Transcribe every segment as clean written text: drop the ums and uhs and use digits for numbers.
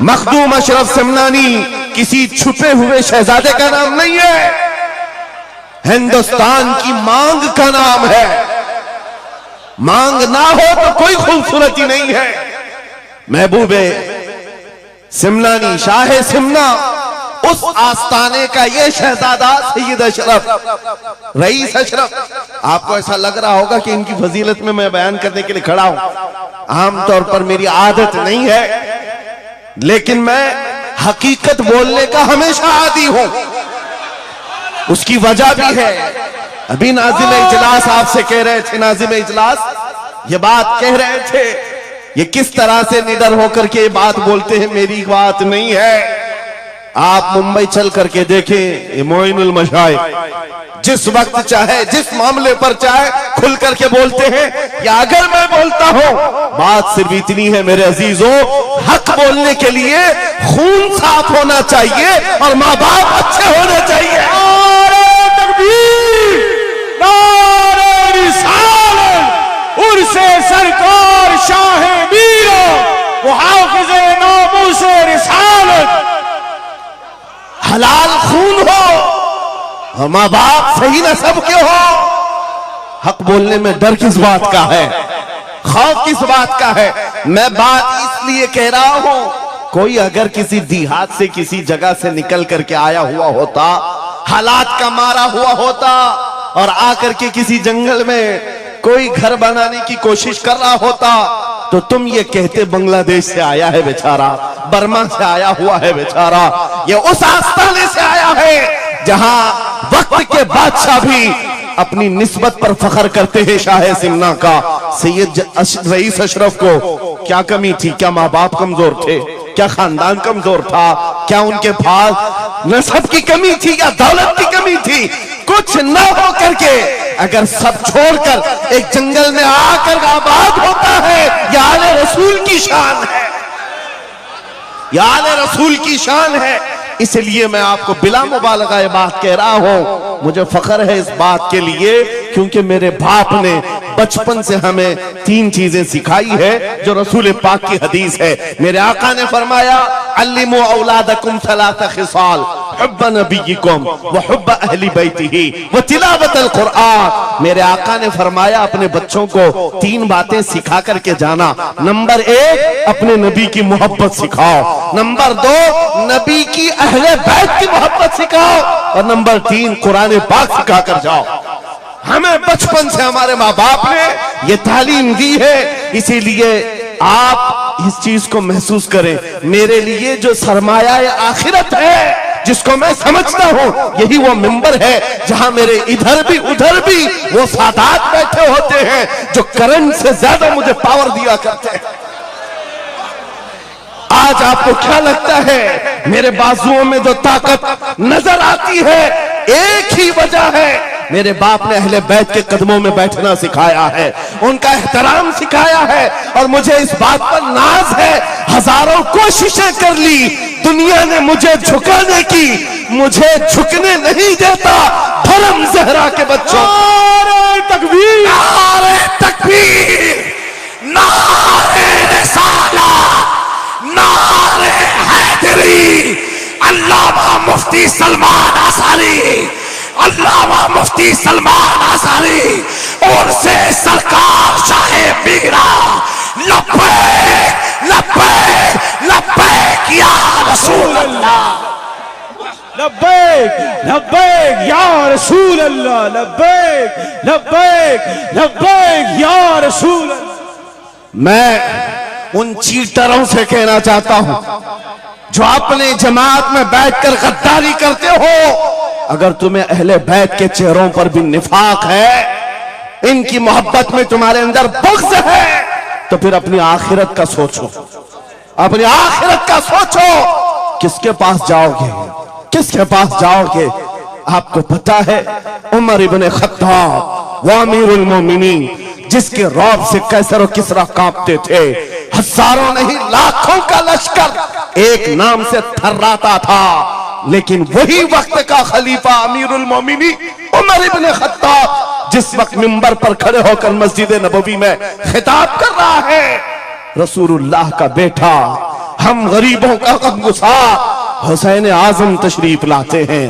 मखदूम अशरफ समनानी किसी छुपे हुए शहजादे का नाम नहीं है, हिंदुस्तान की मांग का नाम है। मांग ना हो तो कोई खूबसूरती नहीं है। महबूबे सिमनानी, शाह सिमना, उस आस्ताने का ये शहजादा सैयद अशरफ, रईस अशरफ। आपको ऐसा लग रहा होगा कि इनकी फजीलत में मैं बयान करने के लिए खड़ा हूं। आमतौर पर मेरी आदत नहीं है, लेकिन मैं हकीकत बोलने का हमेशा आदी हूं। उसकी वजह भी है। अभी नाज़िम इजलास आपसे कह रहे थे, नाज़िम इजलास ये बात कह रहे थे, ये किस तरह से निडर होकर के बात बोलते हैं, मेरी बात नहीं है। आप मुंबई चल करके देखें, मोइनुल मशाइख जिस वक्त चाहे, जिस मामले पर चाहे खुल करके बोलते हैं। या अगर मैं बोलता हूं, बात सिर्फ इतनी है मेरे अजीजों, हक बोलने के लिए खून साफ होना चाहिए और माँ बाप अच्छे होने चाहिए। नारे तकबीर, नारे रिसालत, उर्से सरकार शाह मीरा, मुहाफिज़े नामूसे रिसालत। हलाल खून हो और माँ बाप सही नस्ब के हो। हक बोलने में डर किस बात का है, खौफ किस बात का है? मैं बात इसलिए कह रहा हूं, कोई अगर किसी देहात से, किसी जगह से निकल करके आया हुआ होता, हालात का मारा हुआ होता और आकर के किसी जंगल में कोई घर बनाने की कोशिश कर रहा होता, तो तुम ये कहते बांग्लादेश से आया है बेचारा, बर्मा से आया हुआ है बेचारा। ये उस आस्थाने से आया है जहां वक्त के बादशाह भी अपनी निस्बत पर फख्र करते हैं। शाह सिमना का सैयद रईस अशरफ को क्या कमी थी? क्या माँ बाप कमजोर थे? क्या खानदान कमजोर था? क्या उनके पास नस्ब की कमी थी या दौलत की कमी थी? कुछ न हो करके अगर सब छोड़कर एक जंगल में आकर आबाद होता है, यह आले रसूल की शान है, यह आले रसूल की शान है। इसलिए मैं आपको बिला मुबालगा ये बात कह रहा हूं। मुझे फख्र है इस बात के लिए, क्योंकि मेरे बाप ने बचपन से हमें 3 चीजें सिखाई है जो रसूल पाक की हदीस है। मेरे आका ने फरमाया, अल्लिमू औलादकुम सलासा खिसाल, हुब्ब नबिय्यिकुम व हुब्ब अहली बैतिही व तिलावतल कुरआन। मेरे आका ने फरमाया, अपने बच्चों को 3 बातें सिखा करके जाना। नंबर 1, अपने नबी की मोहब्बत सिखाओ। नंबर 2, नबी की अहले बैत की मोहब्बत सिखाओ। और नंबर 3, कुरान पाक सिखा कर जाओ। हमें बचपन से हमारे माँ बाप ने ये तालीम दी है, इसीलिए आप इस चीज को महसूस करें। मेरे लिए जो सरमाया आखिरत है, जिसको मैं समझता हूं, यही वो मिंबर है जहां मेरे इधर भी उधर भी वो सादात बैठे होते हैं जो करंट से ज्यादा मुझे पावर दिया करते हैं। आज आपको क्या लगता है मेरे बाजुओं में जो ताकत नजर आती है, एक ही वजह है, मेरे बाप ने अहले बैत के कदमों में बैठना सिखाया है, उनका एहतराम सिखाया है। और मुझे इस बात पर नाज है, हजारों कोशिशें कर ली दुनिया ने मुझे झुकाने की, मुझे झुकने नहीं देता धर्म ज़हरा के बच्चों। नारे तकबीर, नारे तकबीर, नारे रिसालत, नारे हैदरी। अल्लामा मुफ्ती सलमान आसारी, अल्लामा मुफ्ती सलमान आसारी और से सरकार शाह मीरा, लब्बैक लब्बैक लब्बैक या रसूल अल्लाह, लब्बैक लब्बैक या रसूल अल्लाह, लब्बैक लब्बैक लब्बैक या रसूल अल्लाह। मैं उन चीटरों से कहना चाहता हूं जो अपने जमात में बैठकर गद्दारी करते हो, अगर तुम्हें अहले बैत के चेहरों पर भी निफाक है, इनकी मोहब्बत में तुम्हारे अंदर बुग़्ज़ है, तो फिर अपनी आखिरत का सोचो, अपनी आखिरत का सोचो। किसके पास जाओगे, किसके पास जाओगे? आपको पता है उमर इब्ने खत्ताब व अमीरुल मोमिनीन, जिसके रौब से कैसर और किसरा कांपते थे, हजारों नहीं लाखों का लश्कर एक नाम से थर्राता था, लेकिन वही वक्त का खलीफा अमीरुल मोमिनीन उमर इब्ने खत्ताब जिस वक्त मिंबर पर खड़े होकर मस्जिद नबवी में खिताब कर रहा है, रसूलुल्लाह का बेटा हम गरीबों का गमगुसार हुसैन आजम तशरीफ लाते हैं।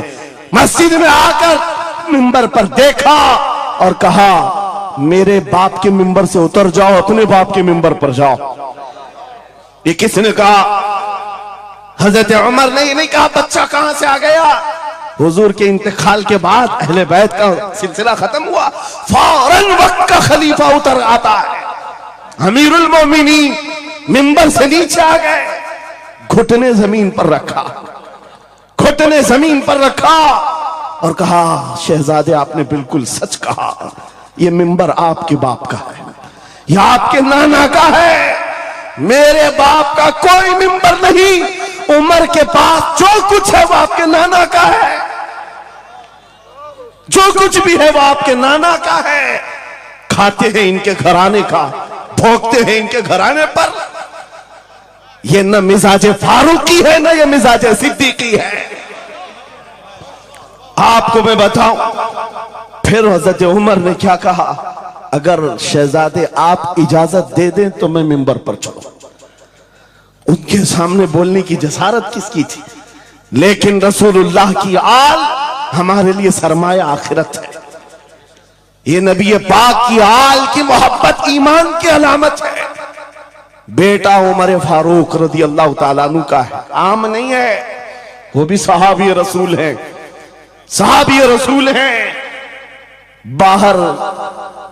मस्जिद में आकर मिंबर पर देखा और कहा, मेरे बाप के मिंबर से उतर जाओ, अपने बाप के मिंबर पर जाओ। ये किसने कहा? हजरत उमर ने। नहीं कहा बच्चा कहां से आ गया। हुजूर के इंतकाल के बाद अहले बैत का सिलसिला खत्म हुआ, फौरन वक्त का खलीफा उतर आता है। अमीरुल मोमिनीन मिंबर से नीचे आ गए, घुटने जमीन पर रखा, घुटने जमीन पर रखा और कहा, शहजादे आपने बिल्कुल सच कहा, यह मिंबर आपके बाप का है, यह आपके नाना का है, मेरे बाप का कोई मिंबर नहीं। उमर के पास जो कुछ है वो आपके नाना का है, जो कुछ भी है वो आपके नाना का है। खाते हैं इनके घराने का, भोगते हैं इनके घराने पर। ये न मिजाज फारूकी है, न ये मिजाज सिद्दीकी है। आपको मैं बताऊं, फिर हजरत उमर ने क्या कहा, अगर शहजादे आप इजाजत दे दें तो मैं मिंबर पर चलूं। उनके सामने बोलने की जसारत किसकी थी? लेकिन रसूलुल्लाह की आल हमारे लिए सरमाया आखिरत है। ये नबी पाक की आल की मोहब्बत ईमान की अलामत है। बेटा उमर फारूक रदी अल्लाह ताला अन्हु का है, आम नहीं है, वो भी सहाबी रसूल है, सहाबी रसूल हैं। बाहर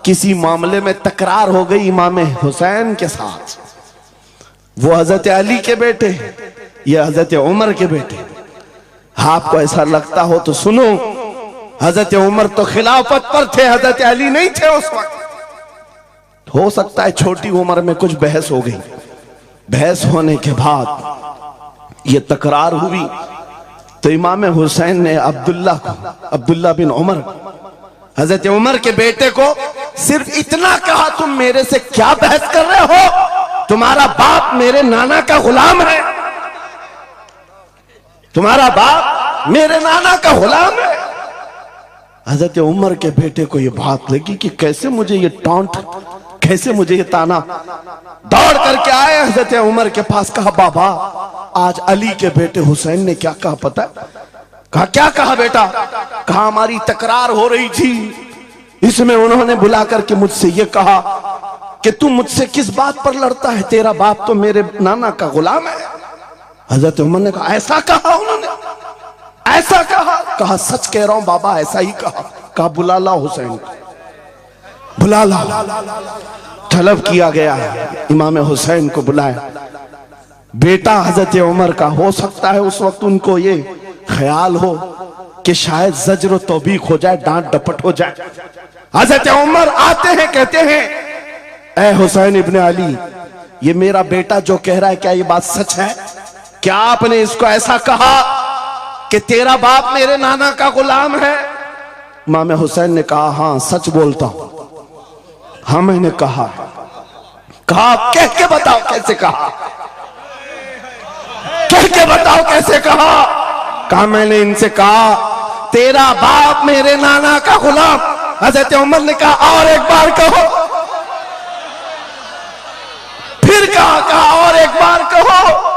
किसी मामले में तकरार हो गई इमाम हुसैन के साथ, वो हजरत अली के बेटे, ये हजरत उमर के बेटे। आपको ऐसा लगता हो तो सुनो, हजरत उमर तो खिलाफत पर थे, हजरत अली नहीं थे उस वक्त। हो सकता है छोटी उम्र में कुछ बहस हो गई, बहस होने के बाद ये तकरार हुई तो इमाम हुसैन ने अब्दुल्ला बिन उमर, हजरत उमर के बेटे को सिर्फ इतना कहा, तुम मेरे से क्या बहस कर रहे हो, तुम्हारा बाप मेरे नाना का गुलाम है, तुम्हारा बाप मेरे नाना का गुलाम है। हजरत उमर के बेटे को यह बात लगी कि कैसे मुझे ये टॉन्ट, कैसे मुझे ये ताना। दौड़ करके आए हजरत उमर के पास, कहा बाबा आज अली के बेटे हुसैन ने क्या कहा पता? कहा क्या कहा बेटा? कहा हमारी तकरार हो रही थी, इसमें उन्होंने बुला करके मुझसे ये कहा कि तू मुझसे किस बात पर लड़ता है, तेरा बाप तो मेरे नाना का गुलाम है। हजरत उमर ने कहा ऐसा कहा उन्होंने, ऐसा कहा? कहा सच कह रहा हूं बाबा, ऐसा ही कहा। कहा बुला ला हुसैन, बुला ला। तलब किया गया है, इमाम हुसैन को बुलाया। बेटा हजरत उमर का, हो सकता है उस वक्त उनको ये ख्याल हो कि शायद जज्र तौबीक हो जाए, डांट डपट हो जाए। हजरत उमर आते हैं, कहते हैं ए हुसैन इब्ने अली, ये मेरा बेटा जो कह रहा है क्या ये बात सच है? क्या आपने इसको ऐसा कहा कि तेरा बाप मेरे नाना का गुलाम है? इमाम हुसैन ने कहा हां सच बोलता हूं। हाँ मैंने कहा। कहा कह के बताओ कैसे कहा, कह के बताओ कैसे कहा? कहा मैंने इनसे कहा तेरा बाप मेरे नाना का गुलाम। हजरत उमर ने कहा और एक बार कहो। फिर कहा और एक बार कहो।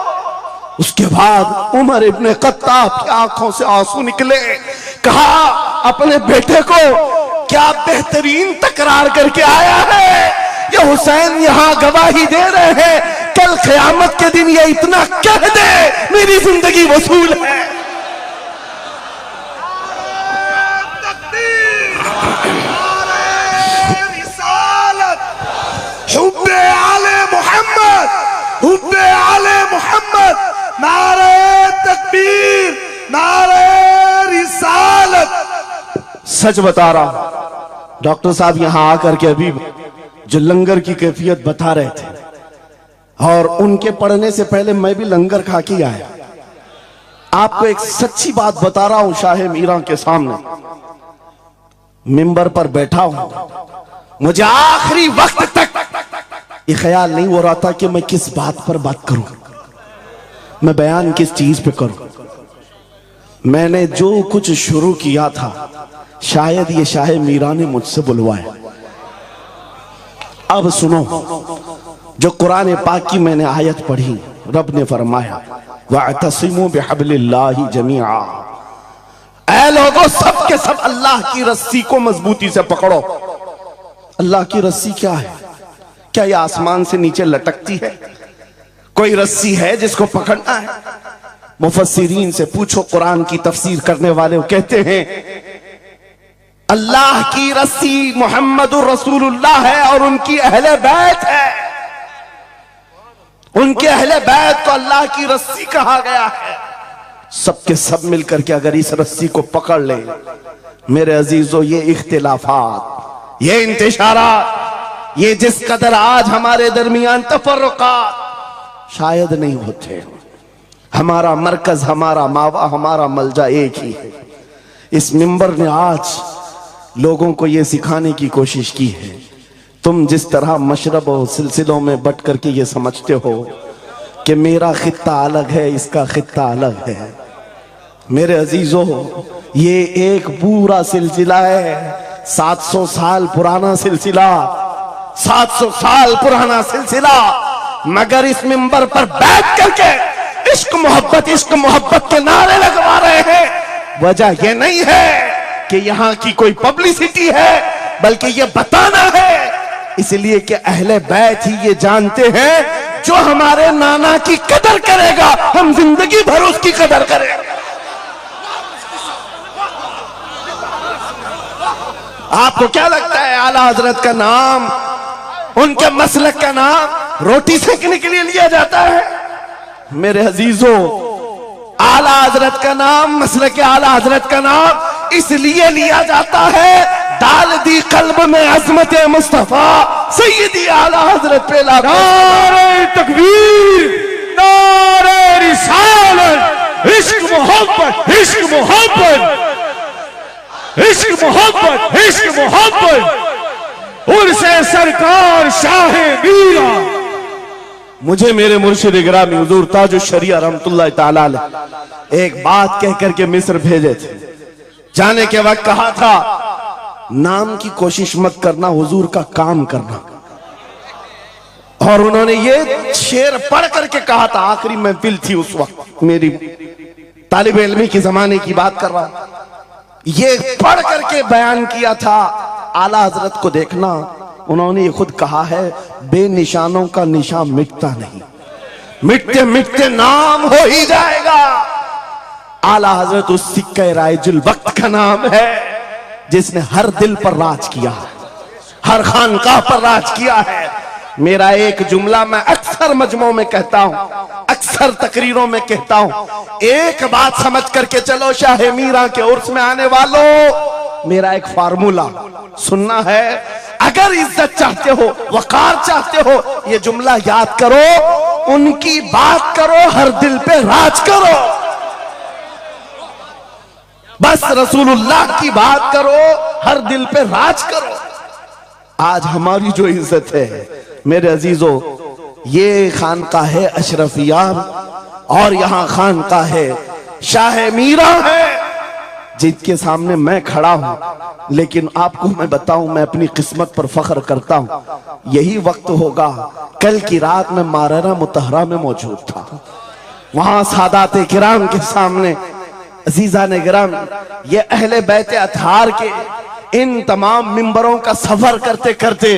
उसके बाद उमर इब्ने खत्ताब की आंखों से आंसू निकले। कहा अपने बेटे को क्या बेहतरीन तकरार करके आया है, ये हुसैन यहां गवाही दे रहे हैं, कल क़यामत के दिन ये इतना कह दे मेरी जिंदगी वसूल है। हुब्बे आले मोहम्मद, हुब्बे आले मोहम्मद, नारे तकबीर, नारे रिसालत। सच बता रहा हूं, डॉक्टर साहब यहां आकर के अभी जो लंगर की कैफियत बता रहे थे और उनके पढ़ने से पहले मैं भी लंगर खा के आया। आपको एक सच्ची बात बता रहा हूं, शाह मीरा के सामने मिंबर पर बैठा हूं, मुझे आखिरी वक्त तक ये ख्याल नहीं हो रहा था कि मैं किस बात पर बात करूं, मैं बयान किस चीज पे करूं। मैंने जो कुछ शुरू किया था शायद ये शाह मीरा ने मुझसे बुलवाया। अब सुनो, जो कुरान पाक की मैंने आयत पढ़ी, रब ने फरमाया वअतसिमू बिहब्लिल्लाहि जमीआ, ऐ लोगों सब के सब अल्लाह की रस्सी को मजबूती से पकड़ो। अल्लाह की रस्सी क्या है? क्या यह आसमान से नीचे लटकती है? कोई रस्सी है जिसको पकड़ना है? मुफस्सिरीन से पूछो, कुरान की तफसीर करने वाले कहते हैं अल्लाह की रस्सी मुहम्मदुर रसूलुल्लाह है और उनकी अहले बैत है। उनके अहले बैत को अल्लाह की रस्सी कहा गया है। सबके सब मिलकर के अगर इस रस्सी को पकड़ ले, मेरे अजीजों, ये इख्तिलाफात, ये इंतिशारात, ये जिस कदर आज हमारे दरमियान तफर्रुकात शायद नहीं होते। हमारा मरकज, हमारा मावा, हमारा मलजा एक ही है। इस मिंबर ने आज लोगों को यह सिखाने की कोशिश की है, तुम जिस तरह मशरब और सिलसिलों में बट करके ये समझते हो कि मेरा खित्ता अलग है, इसका खित्ता अलग है, मेरे अजीजों, ये एक पूरा सिलसिला है। 700 साल पुराना सिलसिला, 700 साल पुराना सिलसिला, मगर इस मिंबर पर बैठ करके इश्क मोहब्बत के नारे लगवा रहे हैं। वजह यह नहीं है कि यहां की कोई पब्लिसिटी है, बल्कि यह बताना है इसलिए कि अहले बैत ही ये जानते हैं जो हमारे नाना की कदर करेगा, हम जिंदगी भर उसकी कदर करेंगे। आपको क्या लगता है आला हजरत का नाम, उनके मसलक का नाम रोटी सेकने के लिए लिया जाता है? मेरे अजीजों, आला हजरत का नाम, मसलक आला हजरत का नाम इसलिए लिया जाता है, डाल दी कल्ब में अजमत मुस्तफा सैयदी आला हजरत पे नारे तकबीर, नारे रिसालत, इश्क मोहब्बत, इश्क मोहब्बत, इश्क मोहब्बत, इश्क मोहब्बत, उर्से सरकार शाह मीरा। मुझे मेरे मुर्शिद गिरामी हुजूर ताजुश शरिया रहमतुल्लाह तआला अलैह एक बात कह करके मिस्र भेजे थे। जाने के वक्त कहा था नाम की कोशिश मत करना, हुजूर का काम करना। और उन्होंने ये शेर पढ़ करके कहा था, आखिरी महफिल थी उस वक्त, मेरी तालिब इल्मी के जमाने की बात कर रहा हूं, ये पढ़ करके बयान किया था। आला हजरत को देखना, उन्होंने ये खुद कहा है, बेनिशानों का निशान मिटता नहीं, मिटते मिटते नाम हो ही जाएगा। आला हजरत उस सिक्के राइजुल वक्त का नाम है जिसने हर दिल पर राज किया, हर खानकाह पर राज किया है। मेरा एक जुमला मैं अक्सर मजमों में कहता हूं, अक्सर तकरीरों में कहता हूं, एक बात समझ करके चलो शाह मीरा के उर्स में आने वालों, मेरा एक फार्मूला सुनना है। अगर इज्जत चाहते हो, वकार चाहते हो, ये जुमला याद करो, उनकी बात करो, हर दिल पे राज करो। बस रसूलुल्लाह की बात करो, हर दिल पे राज करो। आज हमारी जो इज्जत है मेरे अजीजों, ये खानकाह है अशरफिया और यहां खानकाह है शाह मीरा है, जिनके सामने मैं खड़ा हूं। लेकिन आपको मैं बताऊं, मैं अपनी किस्मत पर फख्र करता हूं। यही वक्त होगा, कल की रात में माररा मुतहरा में मौजूद था, वहां सादात किराम के सामने अजीजा ने गिराम, ये अहले बैत अतहार के इन तमाम मिंबरों का सफर करते करते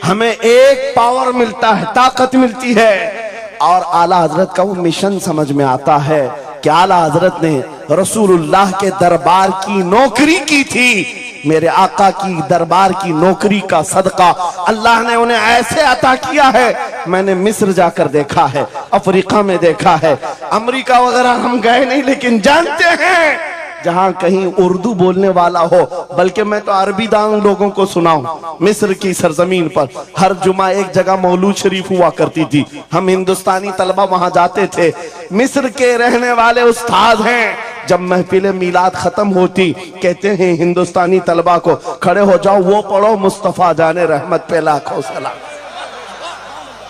हमें एक पावर मिलता है, ताकत मिलती है। और आला हजरत का वो मिशन समझ में आता है कि आला हजरत ने रसूलुल्लाह के दरबार की नौकरी की थी। मेरे आका की दरबार की नौकरी का सदका अल्लाह ने उन्हें ऐसे अता किया है। मैंने मिस्र जाकर देखा है, अफ्रीका में देखा है, अमेरिका वगैरह हम गए नहीं, लेकिन जानते हैं जहां कहीं उर्दू बोलने वाला हो, बल्कि मैं तो अरबी दान लोगों को सुनाऊं। मिस्र की सरजमीन पर हर जुमा एक जगह मौलूद शरीफ हुआ करती थी, हम हिंदुस्तानी तलबा वहां जाते थे। मिस्र के रहने वाले उस्ताद हैं, जब महफिल मीलाद खत्म होती कहते हैं हिंदुस्तानी तलबा को खड़े हो जाओ, वो पढ़ो मुस्तफा जाने रहमत पे लाखों सलाम,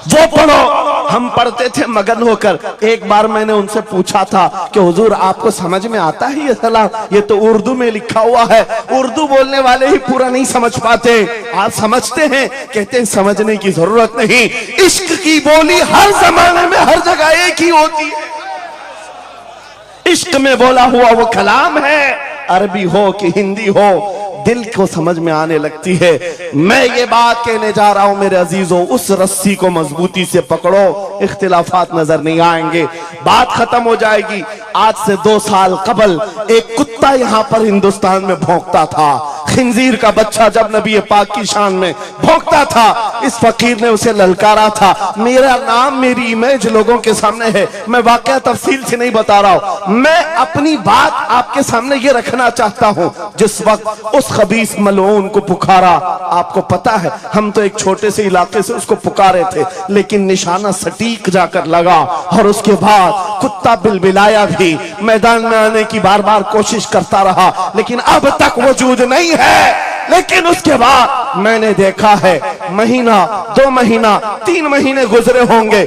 वो पढ़ो। हम पढ़ते थे मगन होकर। एक बार मैंने उनसे पूछा था कि हुजूर आपको समझ में आता है ये सलाम? ये तो उर्दू में लिखा हुआ है, उर्दू बोलने वाले ही पूरा नहीं समझ पाते, आप समझते हैं? कहते हैं समझने की जरूरत नहीं, इश्क की बोली हर जमाने में हर जगह एक ही होती है। इश्क में बोला हुआ वो कलाम है, अरबी हो कि हिंदी हो, दिल को समझ में आने लगती है। मैं ये बात कहने जा रहा हूं मेरे अजीजों, उस रस्सी को मजबूती से पकड़ो, इख्तिलाफात नजर नहीं आएंगे, बात खत्म हो जाएगी। आज से 2 साल कबल एक कुत्ता यहां पर हिंदुस्तान में भौंकता था, खिंजीर का बच्चा जब नबी पाक की शान में भौंकता था, इस फकीर ने उसे ललकारा था। मेरा नाम, मेरी इमेज लोगों के सामने है, मैं वाकया तफसील से नहीं बता रहा हूं, मैं अपनी बात आपके सामने ये रखना चाहता हूं। जिस वक्त उस खबीस मलऊन को पुकारा, आपको पता है हम तो एक छोटे से इलाके से उसको पुकारे थे, लेकिन निशाना सटीक जाकर लगा और उसके बाद कुत्ता बिलबिलाया भी, मैदान में आने की बार बार कोशिश करता रहा, लेकिन अब तक वजूद नहीं है। लेकिन उसके बाद मैंने देखा है, महीना, 2 महीना, 3 महीने गुजरे होंगे,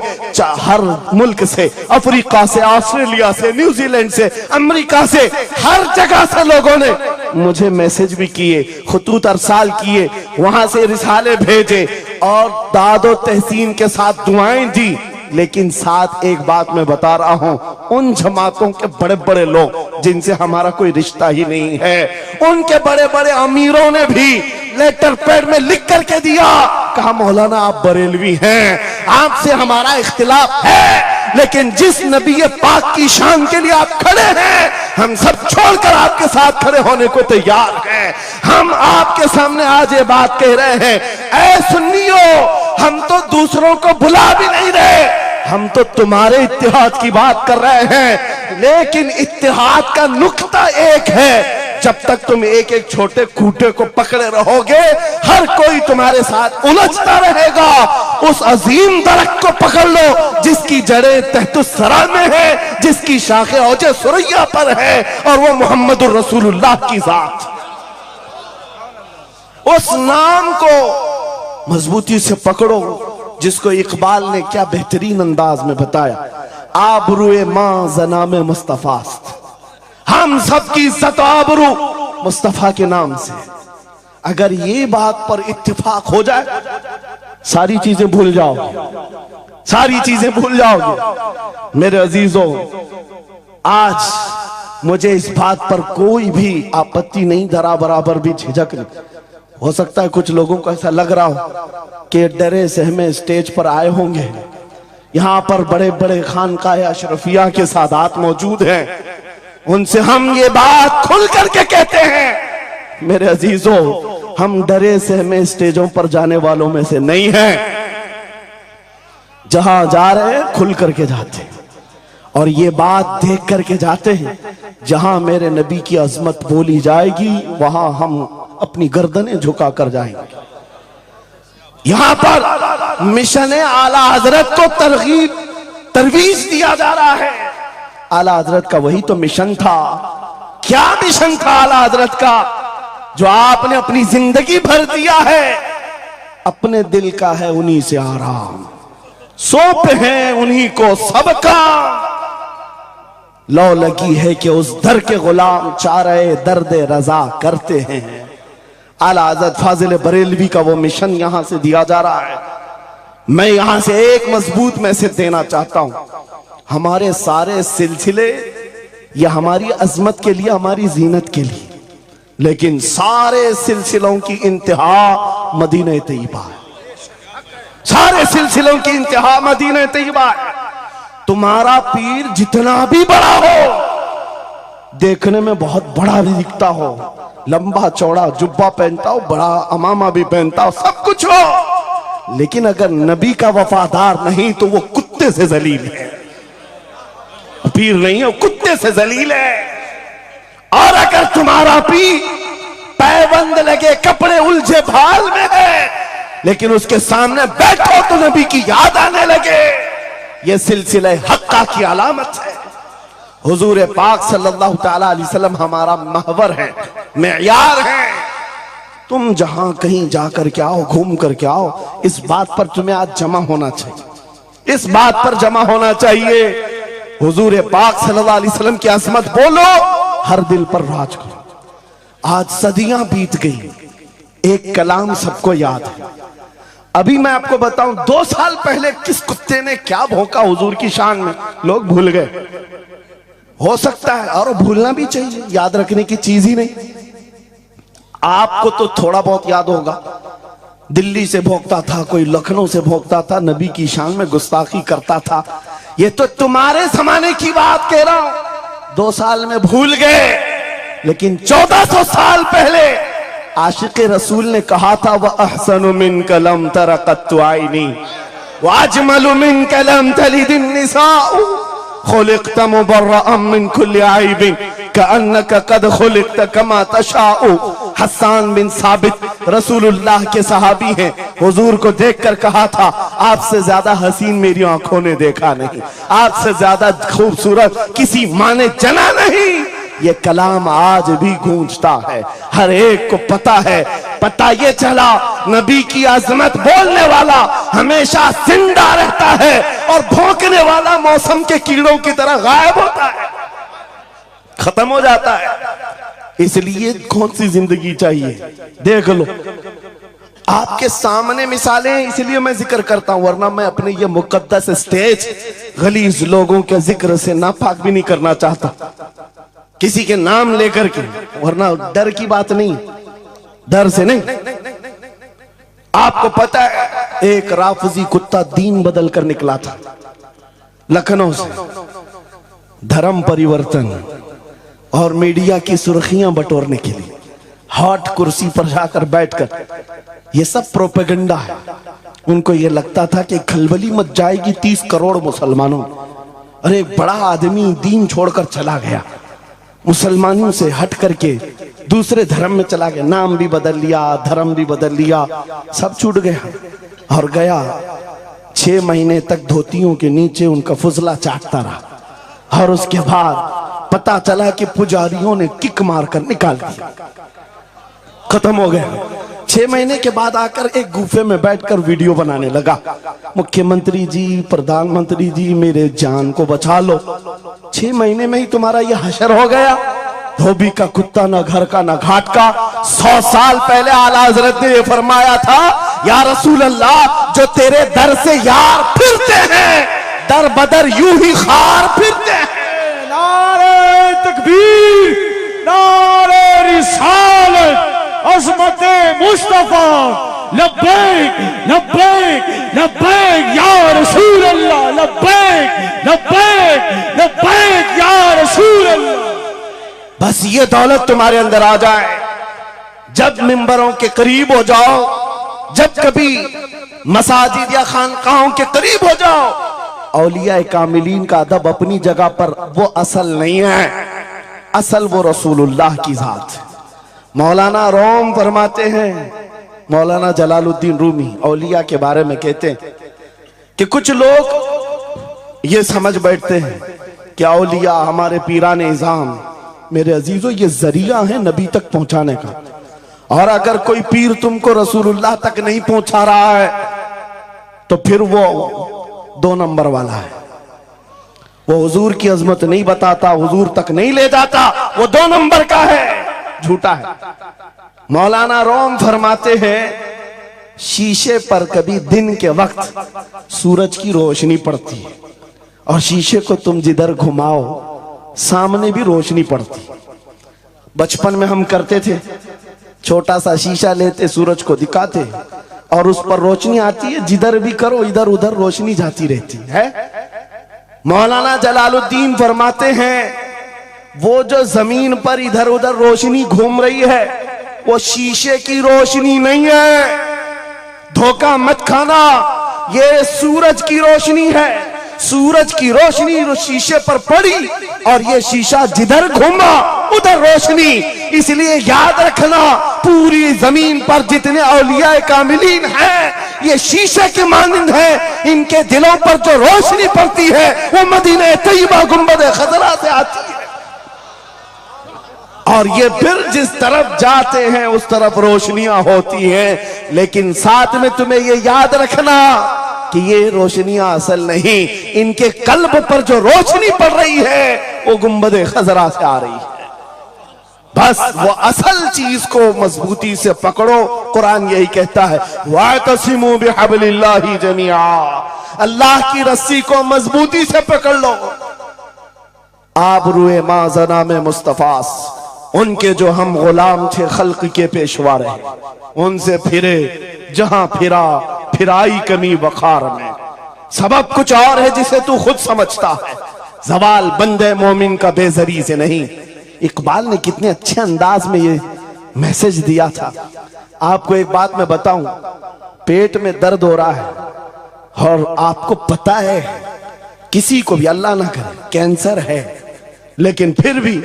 हर मुल्क से, अफ्रीका से, ऑस्ट्रेलिया से, न्यूजीलैंड से, अमेरिका से, हर जगह से लोगों ने मुझे मैसेज भी किए, खुतूत अरसाल किए, वहां से रिसाले भेजे और दादो तहसीन के साथ दुआएं दी। लेकिन साथ एक बात मैं बता रहा हूं, उन जमातों के बड़े बड़े लोग जिनसे हमारा कोई रिश्ता ही नहीं है, उनके बड़े बड़े अमीरों ने भी लेटर पैड में लिख करके दिया, कहा मौलाना आप बरेलवी हैं, आपसे हमारा इख्तिलाफ है, लेकिन जिस नबी पाक की शान के लिए आप खड़े हैं, हम सब छोड़कर आपके साथ खड़े होने को तैयार हैं। हम आपके सामने आज ये बात कह रहे हैं, ऐ सुन्नियों, हम तो दूसरों को बुला भी नहीं रहे, हम तो तुम्हारे इत्तेहाद की बात कर रहे हैं, लेकिन इत्तेहाद का नुक्ता एक है, जब तक तुम एक एक छोटे खूंटे को पकड़े रहोगे, हर कोई तुम्हारे साथ उलझता रहेगा। उस अजीम दरख्त को पकड़ लो जिसकी जड़ें तहतुस्सरा में है, जिसकी शाखें औजे सुरैया पर है, और वो मोहम्मदुर रसूलुल्लाह की जात। उस नाम को मजबूती से पकड़ो जिसको इकबाल ने क्या बेहतरीन अंदाज में बताया, आबरूए मां जनामे मुस्तफास्त, हम सबकी इज्जत आबरू मुस्तफा के नाम से। अगर ये बात पर इत्तेफाक हो जाए, सारी चीजें भूल जाओगे, सारी चीजें भूल जाओगे। मेरे अजीजों, आज मुझे इस बात पर कोई भी आपत्ति नहीं, जरा बराबर भी झिझक नहीं। हो सकता है कुछ लोगों को ऐसा लग रहा हो कि डरे सहमे स्टेज पर आए होंगे, यहां पर बड़े बड़े खानकाह अशरफिया के सादात मौजूद हैं, उनसे हम ये बात खुल करके कहते हैं। मेरे अजीजों, हम डरे सहमे स्टेजों पर जाने वालों में से नहीं हैं, जहां जा रहे हैं खुल करके जाते हैं, और ये बात देख करके जाते हैं, जहां मेरे नबी की अजमत बोली जाएगी वहां हम अपनी गर्दनें झुका कर जाएंगे। यहां पर मिशन आला हजरत को तरवीज दिया जा रहा है। आला हजरत का वही तो मिशन था। क्या मिशन था आला हजरत का, जो आपने अपनी जिंदगी भर दिया है? अपने दिल का है उन्हीं से आराम, सौंप है उन्हीं को सबका, लौ लगी है कि उस दर के गुलाम चारे दर्द रजा करते हैं। आला हजरत फाजिल बरेलवी का वो मिशन यहां से दिया जा रहा है। मैं यहां से एक मजबूत मैसेज देना चाहता हूं, हमारे सारे सिलसिले ये हमारी अजमत के लिए, हमारी जीनत के लिए, लेकिन सारे सिलसिलों की इंतहा मदीना तैयबा है, सारे सिलसिलों की इंतहा मदीना तैयबा है। तुम्हारा पीर जितना भी बड़ा हो, देखने में बहुत बड़ा भी दिखता हो, लंबा चौड़ा जुब्बा पहनता हो, बड़ा अमामा भी पहनता हो, सब कुछ हो, लेकिन अगर नबी का वफादार नहीं तो वो कुत्ते से जलील है। पीर नहीं है, कुत्ते से जलील है। और अगर तुम्हारा पीर पैबंद लगे, कपड़े उलझे भाल में है, लेकिन उसके सामने बैठो तो नबी की याद आने लगे, यह सिलसिला हक्का की अलामत है। हुजूर पाक सल्लल्लाहु तआला अलैहि वसल्लम हमारा महवर है, मेयार है। तुम जहां कहीं जाकर के आओ, घूम करके आओ, इस बात पर तुम्हें आज जमा होना चाहिए। इस बात पर जमा होना चाहिए, हुजूर पाक सल्लल्लाहु अलैहि वसल्लम की अजमत बोलो, हर दिल पर राज करो। आज सदियां बीत गई, एक कलाम सबको याद है। अभी मैं आपको बताऊं, 2 साल पहले किस कुत्ते ने क्या भौंका हुजूर की शान में, लोग भूल गए। हो सकता है, और भूलना भी चाहिए, याद रखने की चीज ही नहीं। आपको तो थोड़ा बहुत याद होगा, दिल्ली से भौंकता था, कोई लखनऊ से भौंकता था, नबी की शान में गुस्ताखी करता था। ये तो तुम्हारे जमाने की बात कह रहा हूं, 2 साल में भूल गए। लेकिन 1400 साल पहले आशिक रसूल ने कहा था, वह अहसनु मिन कलम तरक़त आइनी व अजमलु मिन कलम तलिदिन निसाउ खुलिक़त मुबर्रअन मिन कुल्लि आइबिन कअन्नका क़द खुलिक़त कमा तशाउ। हस्सान बिन साबित रसूलुल्लाह के सहाबी हैं, हुजूर को देखकर कहा था, आपसे ज्यादा हसीन मेरी आंखों ने देखा नहीं, आपसे ज्यादा खूबसूरत किसी माँ ने जना नहीं। ये कलाम आज भी गूंजता है, हर एक को पता है। पता ये चला, नबी की अजमत बोलने वाला हमेशा जिंदा रहता है और भौंकने वाला मौसम के कीड़ों की तरह गायब होता है, खत्म हो जाता है। इसलिए कौन सी जिंदगी चाहिए, देख लो। आपके सामने मिसालें हैं, इसलिए मैं जिक्र करता हूं, वरना मैं अपने ये मुकद्दस स्टेज गलीज लोगों के जिक्र से नापाक भी नहीं करना चाहता, किसी के नाम लेकर के, वरना डर की बात नहीं, डर से नहीं। आपको पता है, एक राफजी कुत्ता दीन बदल कर निकला था लखनऊ से, धर्म परिवर्तन और मीडिया की सुर्खियां बटोरने के लिए हॉट कुर्सी पर जाकर बैठकर, ये सब प्रोपेगेंडा है। उनको ये लगता था कि खलबली मच जाएगी 30 करोड़ मुसलमानों। अरे बड़ा आदमी दीन छोड़कर चला गया, मुसलमानों से हट करके दूसरे धर्म में चला गया, नाम भी बदल लिया, धर्म भी बदल लिया, सब छूट गया और गया। 6 महीने तक धोतियों के नीचे उनका फुजला चाटता रहा और उसके बाद पता चला कि पुजारियों ने किक मारकर निकाल दिया, खत्म हो गया। 6 महीने के बाद आकर एक गुफे में बैठकर वीडियो बनाने लगा, मुख्यमंत्री जी, प्रधानमंत्री जी, मेरे जान को बचा लो। 6 महीने में ही तुम्हारा यह हशर हो गया। धोबी का कुत्ता, ना घर का ना घाट का। 100 साल पहले आला हजरत ने यह फरमाया था, या रसूल अल्लाह, जो तेरे दर से यार फिरते हैं, दर बदर यूं ही खार फिरते हैं। नारे तकबीर, नारे रिसालत, अज़मते मुस्तफा, लब्बैक लब्बैक लब्बैक या रसूल अल्लाह, लब्बैक लब्बैक लब्बैक या रसूल अल्लाह। बस ये दौलत तुम्हारे अंदर आ जाए, जब मिंबरों के करीब हो जाओ, जब कभी मसाजिद या खानकाहों के करीब हो जाओ, औलिया कामिलीन का अदब अपनी जगह पर, वो असल नहीं है, असल वो रसूलुल्लाह की जात। मौलाना रोम फरमाते हैं, मौलाना जलालुद्दीन रूमी औलिया के बारे में कहते हैं कि कुछ लोग ये समझ बैठते हैं कि औलिया हमारे पीराने इज़ाम, मेरे अजीजों, ये जरिया है नबी तक पहुंचाने का, और अगर कोई पीर तुमको रसूलुल्लाह तक नहीं पहुंचा रहा है तो फिर वो 2 नंबर वाला है, वो हुजूर की अजमत नहीं बताता, हुजूर तक नहीं ले जाता, वो 2 नंबर का है, झूठा है। मौलाना रोम फरमाते हैं, शीशे पर कभी दिन के वक्त सूरज की रोशनी पड़ती है और शीशे को तुम जिधर घुमाओ सामने भी रोशनी पड़ती। बचपन में हम करते थे, छोटा सा शीशा लेते, सूरज को दिखाते और उस पर रोशनी आती है, जिधर भी करो इधर उधर रोशनी जाती रहती है। मौलाना जलालुद्दीन फरमाते हैं, वो जो जमीन पर इधर उधर रोशनी घूम रही है, वो शीशे की रोशनी नहीं है, धोखा मत खाना, ये सूरज की रोशनी है। सूरज की रोशनी शीशे पर पड़ी और ये शीशा जिधर घूमा उधर रोशनी। इसलिए याद रखना, पूरी जमीन पर जितने औलिया कामिलीन हैं, ये शीशे के मानंद हैं, इनके दिलों पर जो रोशनी पड़ती है वो मदीने तैयबा गुंबद खजरा से आती है, और ये फिर जिस तरफ जाते हैं उस तरफ रोशनियां होती हैं। लेकिन साथ में तुम्हें ये याद रखना, कि ये रोशनियां असल नहीं, इनके कल्ब पर जो रोशनी पड़ रही है वो गुंबद खजरा से आ रही है। बस वो असल चीज को मजबूती से पकड़ो। कुरान यही कहता है, वातसिमू बिहब्लिल्लाहि जमीआ, अल्लाह की रस्सी को मजबूती से पकड़ लो। आबरूए माजना में मुस्तफास, उनके जो हम गुलाम थे, खल्क के पेशवा रहे, उनसे फिरे जहां फिरा फिराई कमी वखार में। सबब कुछ और है जिसे तू खुद समझता है, जवाल बंदे मोमिन का बेजरी से नहीं। इकबाल ने कितने अच्छे अंदाज में ये मैसेज दिया था। आपको एक बात मैं बताऊं, पेट में दर्द हो रहा है और आपको पता है किसी को भी, अल्लाह ना करे, कैंसर है, लेकिन फिर भी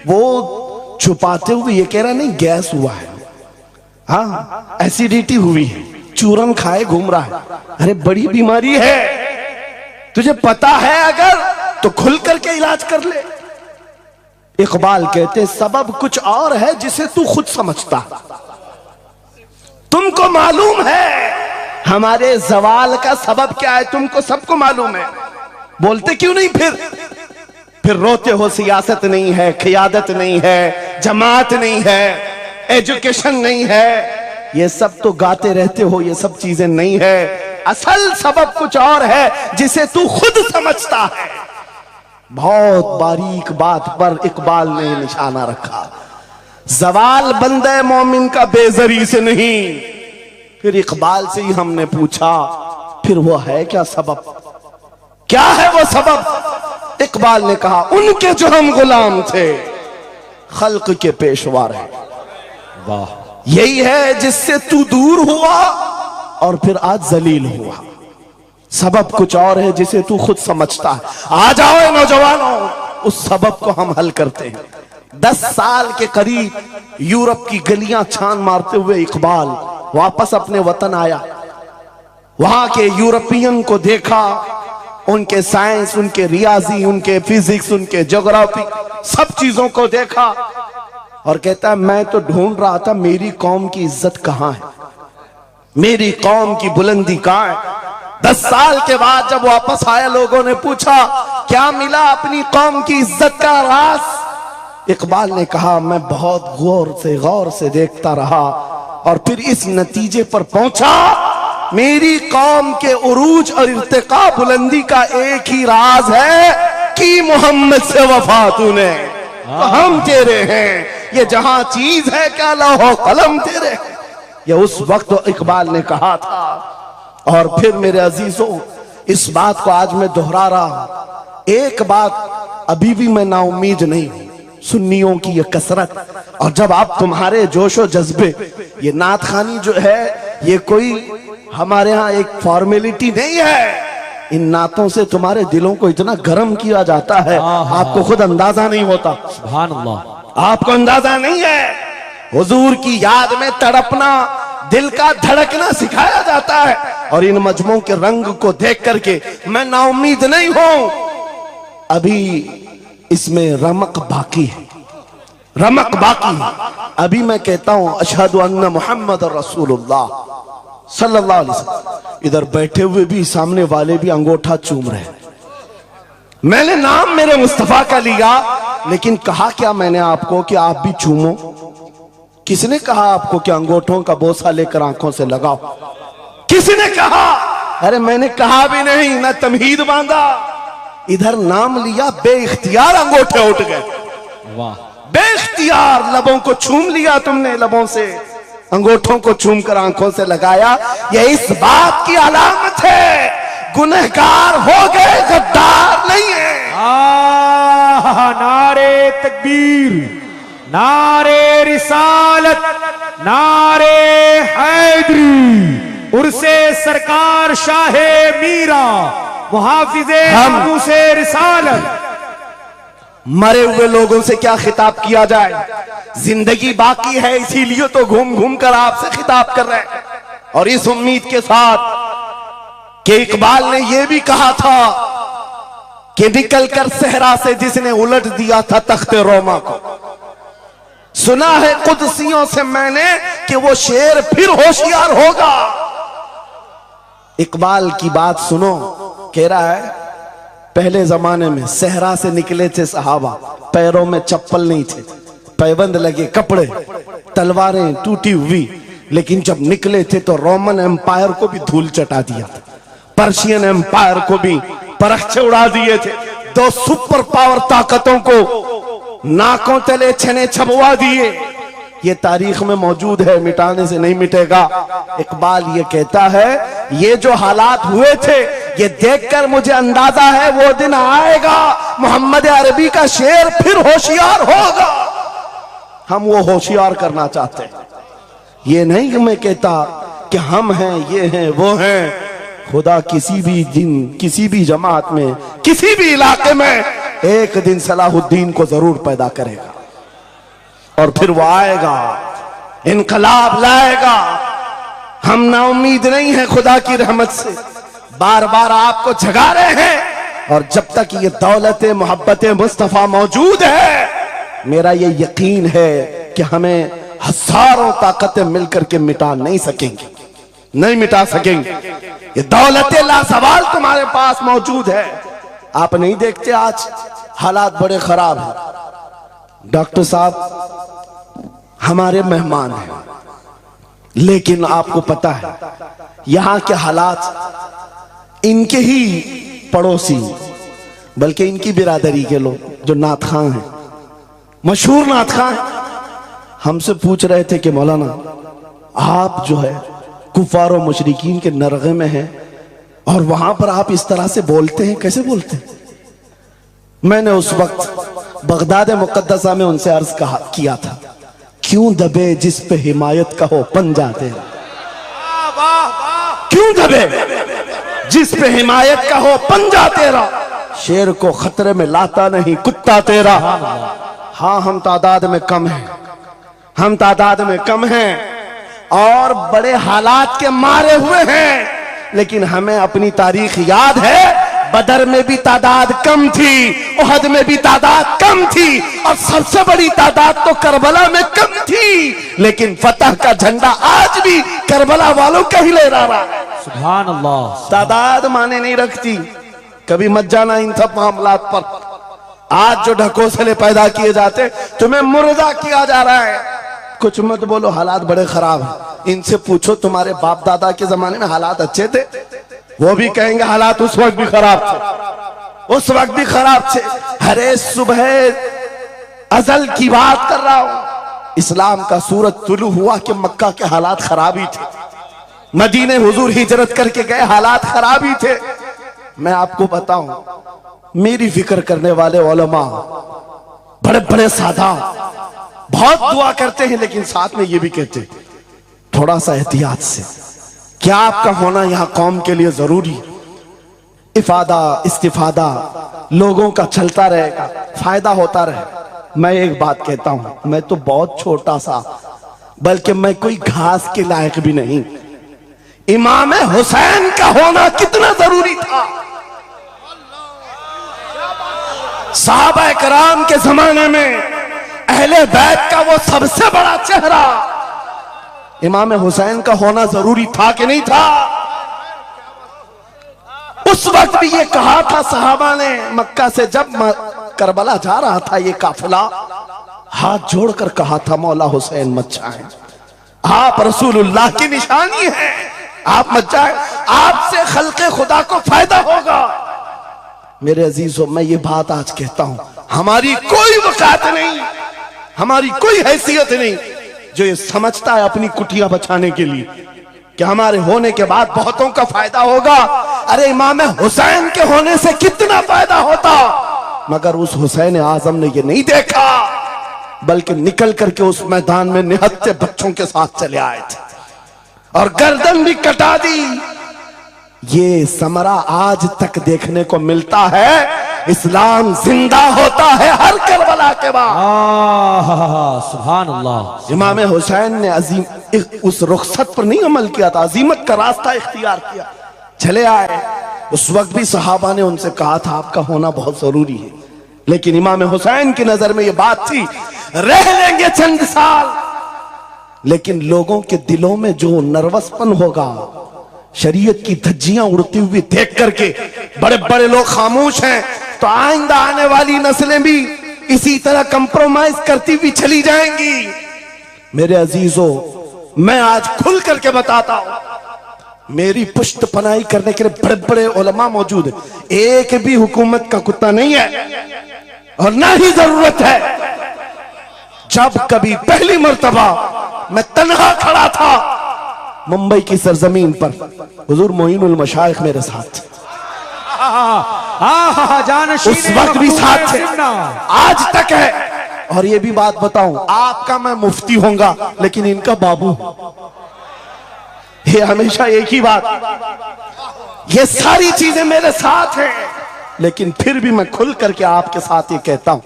वो छुपाते हुए ये कह रहा नहीं गैस हुआ है, हाँ एसिडिटी हुई है, चूरन खाए घूम रहा है। अरे बड़ी बीमारी है, तुझे पता है अगर तो खुल करके इलाज कर ले। इकबाल कहते सबब कुछ और है जिसे तू खुद समझता। तुमको मालूम है हमारे जवाल का सबब क्या है, तुमको सबको मालूम है, बोलते क्यों नहीं? फिर रोते हो सियासत नहीं है, क़ियादत नहीं है, जमात नहीं है, एजुकेशन नहीं है, ये सब तो गाते रहते हो, ये सब चीजें नहीं है। असल सबब कुछ और है जिसे तू खुद समझता है। बहुत बारीक बात पर इकबाल ने निशाना रखा। जवाल बंदे मोमिन का बेजरी से नहीं। फिर इकबाल से ही हमने पूछा, फिर वो है क्या सबब, क्या है वो सबब? इकबाल ने कहा, उनके जो हम गुलाम थे, खल्क के पेशवा रहे। वाह, यही है जिससे तू दूर हुआ और फिर आज जलील हुआ। सबब कुछ और है जिसे तू खुद समझता है। आ जाओ नौजवानों, उस सबब को हम हल करते हैं। 10 साल के करीब यूरोप की गलियां छान मारते हुए इकबाल वापस अपने वतन आया। वहां के यूरोपियन को देखा, उनके साइंस, उनके रियाजी, उनके फिजिक्स, उनके ज्योग्राफी, सब चीजों को देखा और कहता है मैं तो ढूंढ रहा था मेरी कौम की इज्जत कहां है, मेरी कौम की बुलंदी कहां है। 10 साल के बाद जब वापस आया, लोगों ने पूछा क्या मिला अपनी कौम की इज्जत का राज? इकबाल ने कहा मैं बहुत गौर से देखता रहा और फिर इस नतीजे पर पहुंचा, मेरी कौम के उरूज और इर्तिका बुलंदी का एक ही राज है कि मोहम्मद से वफा तूने, तो हम तेरे हैं, ये जहां चीज है क्या लौह कलम तेरे। ये उस वक्त इकबाल ने कहा था। और फिर मेरे अजीजों, इस बात को आज मैं दोहरा रहा हूं। एक बात अभी भी मैं नाउम्मीद नहीं हूं, सुन्नियों की ये कसरत, और जब आप तुम्हारे जोशो जज्बे, ये नात खानी जो है ये कोई हमारे यहाँ एक फॉर्मेलिटी नहीं है, इन नातों से तुम्हारे दिलों को इतना गर्म किया जाता है आपको खुद अंदाजा नहीं होता। सुभान अल्लाह, आपको अंदाजा नहीं है। हुजूर की याद में तड़पना, दिल का धड़कना सिखाया जाता है। और इन मजमों के रंग को देख करके मैं नाउम्मीद नहीं हूं, अभी इसमें रमक बाकी है, रमक बाकी है। अभी मैं कहता हूं अशहदु अन्ना मुहम्मद रसूलुल्लाह सल्लल्लाहु अलैहि वसल्लम। इधर बैठे हुए भी, सामने वाले भी अंगूठा चूम रहे हैं। मैंने नाम मेरे मुस्तफा का लिया, लेकिन कहा क्या मैंने आपको कि आप भी चूमो? किसने कहा आपको कि अंगूठों का बोसा लेकर आंखों से लगाओ? किसने कहा? अरे मैंने कहा भी नहीं, ना तमहीद बांधा, इधर नाम लिया, बेइख्तियार अंगूठे उठ गए। वाह, बेइख्तियार लबों को छूम लिया तुमने, लबों से अंगूठों को चूम कर आंखों से लगाया। यह इस बात की अलामत है गुनहगार हो गए, गद्दार नहीं है। नारे तकबीर, नारे रिसालत, नारे हैदरी, उर्से सरकार शाहे मीरा, मुहाफिजे से रिसालत। मरे हुए लोगों से क्या खिताब किया जाए? जिंदगी बाकी है, इसीलिए तो घूम घूम कर आपसे खिताब कर रहे हैं। और इस उम्मीद के साथ कि इकबाल ने यह भी कहा था कि निकल कर सहरा से जिसने उलट दिया था तख्ते रोमा को, सुना है कुदसियों से मैंने कि वो शेर फिर होशियार होगा। इकबाल की बात सुनो, कह रहा है पहले जमाने में सहरा से निकले थे सहाबा, पैरों में चप्पल नहीं थे, पैबंद लगे कपड़े, तलवारें टूटी हुई, लेकिन जब निकले थे तो रोमन एम्पायर को भी धूल चटा दिया था, पर्शियन एम्पायर को भी परख से उड़ा दिए थे, दो सुपर पावर ताकतों को नाकों तले छने छबवा दिए। ये तारीख में मौजूद है, मिटाने से नहीं मिटेगा। इकबाल ये कहता है ये जो हालात हुए थे ये देखकर मुझे अंदाजा है वो दिन आएगा मोहम्मद अरबी का शेर फिर होशियार होगा। हम वो होशियार करना चाहते हैं। ये नहीं कि मैं कहता कि हम हैं, ये हैं, वो हैं। खुदा किसी भी दिन, किसी भी जमात में, किसी भी इलाके में एक दिन सलाहुद्दीन को जरूर पैदा करेगा और फिर वो आएगा, इनकलाब लाएगा। हम ना उम्मीद नहीं है खुदा की रहमत से, बार बार आपको जगा रहे हैं। और जब तक ये दौलत मोहब्बत मुस्तफा मौजूद है, मेरा ये यकीन है कि हमें हजारों ताकतें मिलकर के मिटा नहीं सकेंगे, नहीं मिटा सकेंगे। ये दौलत लासवाल तुम्हारे पास मौजूद है। आप नहीं देखते आज हालात बड़े खराब हैं। डॉक्टर साहब हमारे मेहमान हैं, लेकिन आपको पता है यहां के हालात इनके ही पड़ोसी, बल्कि इनकी बिरादरी के लोग जो नात खां हैं, मशहूर नात खां हैं, हमसे पूछ रहे थे कि मौलाना आप जो है कुफार और मुशरिकीन के नरगे में हैं और वहां पर आप इस तरह से बोलते हैं, कैसे बोलते हैं? मैंने उस वक्त बगदाद मुकद्दसा में उनसे अर्ज किया था, क्यों दबे जिस पे हिमायत का हो पंजा तेरा, क्यों दबे जिस पे हिमायत का हो पंजा तेरा, शेर को खतरे में लाता नहीं कुत्ता तेरा। हाँ हम तादाद में कम हैं, हम तादाद में कम हैं और बड़े हालात के मारे हुए हैं, लेकिन हमें अपनी तारीख याद है। बदर में भी तादाद कम थी, उहद में भी तादाद कम थी और सबसे बड़ी तादाद तो करबला में कम थी, लेकिन फतह का झंडा आज भी करबला वालों का ही लहरा रहा है। सुभान अल्लाह। तादाद माने नहीं रखती, कभी मत जाना इन सब मामलात पर। आज जो ढकोसले पैदा किए जाते, तुम्हें मुर्दा किया जा रहा है। कुछ मत बोलो, हालात बड़े खराब हैं। इनसे पूछो तुम्हारे बाप दादा के जमाने में हालात अच्छे थे, वो भी कहेंगे हालात उस वक्त भी खराब थे, उस वक्त भी खराब थे। हरे सुबह अजल की बात कर रहा हूं, इस्लाम का सूरज तुलू हुआ कि मक्का के हालात खराब ही थे, मदीने हुजूर हिजरत करके गए, हालात खराब ही थे। मैं आपको बताऊं, मेरी फिक्र करने वाले उलमा बड़े बड़े सादा बहुत दुआ करते हैं, लेकिन साथ में ये भी कहते हैं थोड़ा सा एहतियात से, क्या आपका होना यहां कौम के लिए जरूरी। इफादा इस्तिफादा लोगों का चलता रहेगा, फायदा होता रहे। मैं एक बात कहता हूं, मैं तो बहुत छोटा सा, बल्कि मैं कोई घास के लायक भी नहीं। इमाम हुसैन का होना कितना जरूरी था। सहाबा कराम के जमाने में अहले बैत का वो सबसे बड़ा चेहरा इमाम हुसैन का होना जरूरी था कि नहीं था? उस वक्त भी ये कहा था सहाबा ने, मक्का से जब करबला जा रहा था ये काफिला, हाथ जोड़कर कहा था मौला हुसैन मत जाए, आप रसूलुल्लाह की निशानी है, आप मत जाए, आपसे खल्के खुदा को फायदा होगा। मेरे अजीजों, मैं ये बात आज कहता हूं, हमारी कोई वकात नहीं, हमारी कोई हैसियत नहीं जो ये समझता है अपनी कुटिया बचाने के लिए कि हमारे होने के बाद बहुतों का फायदा होगा। अरे इमाम हुसैन के होने से कितना फायदा होता, मगर उस हुसैन आजम ने ये नहीं देखा, बल्कि निकल करके उस मैदान में निहत्ते बच्चों के साथ चले आए थे और गर्दन भी कटा दी। ये समरा आज तक देखने को मिलता है। इस्लाम जिंदा होता है हर करबला के बाद। सुभान अल्लाह। इमाम हुसैन ने अजीम उस रुखसत पर नहीं अमल किया था, अजीमत का रास्ता इख्तियार किया, चले आए। उस वक्त भी सहाबा ने उनसे कहा था आपका होना बहुत जरूरी है, लेकिन इमाम हुसैन की नजर में यह बात थी रह लेंगे चंद साल, लेकिन लोगों के दिलों में जो नर्वसपन होगा, शरीयत की धज्जियां उड़ती हुई देख करके बड़े बड़े लोग खामोश हैं, तो आइंदा आने वाली नस्लें भी इसी तरह कंप्रोमाइज करती हुई चली जाएंगी। मेरे अजीजों, मैं आज खुल करके बताता हूं, मेरी पुष्ट पनाही करने के लिए बड़े बड़े उलमा मौजूद है, एक भी हुकूमत का कुत्ता नहीं है और ना ही जरूरत है। जब कभी पहली मर्तबा मैं तन्हा खड़ा था मुंबई की सरजमीन पर, हुजूर मोइनुल मशाइख मेरे साथ, उस वक्त भी साथ थे, आज तक है। और ये भी बात बताऊं, आपका मैं मुफ्ती होऊंगा लेकिन इनका बाबू, ये हमेशा एक ही बात, ये सारी चीजें मेरे साथ हैं, लेकिन फिर भी मैं खुल करके आपके साथ ये कहता हूं,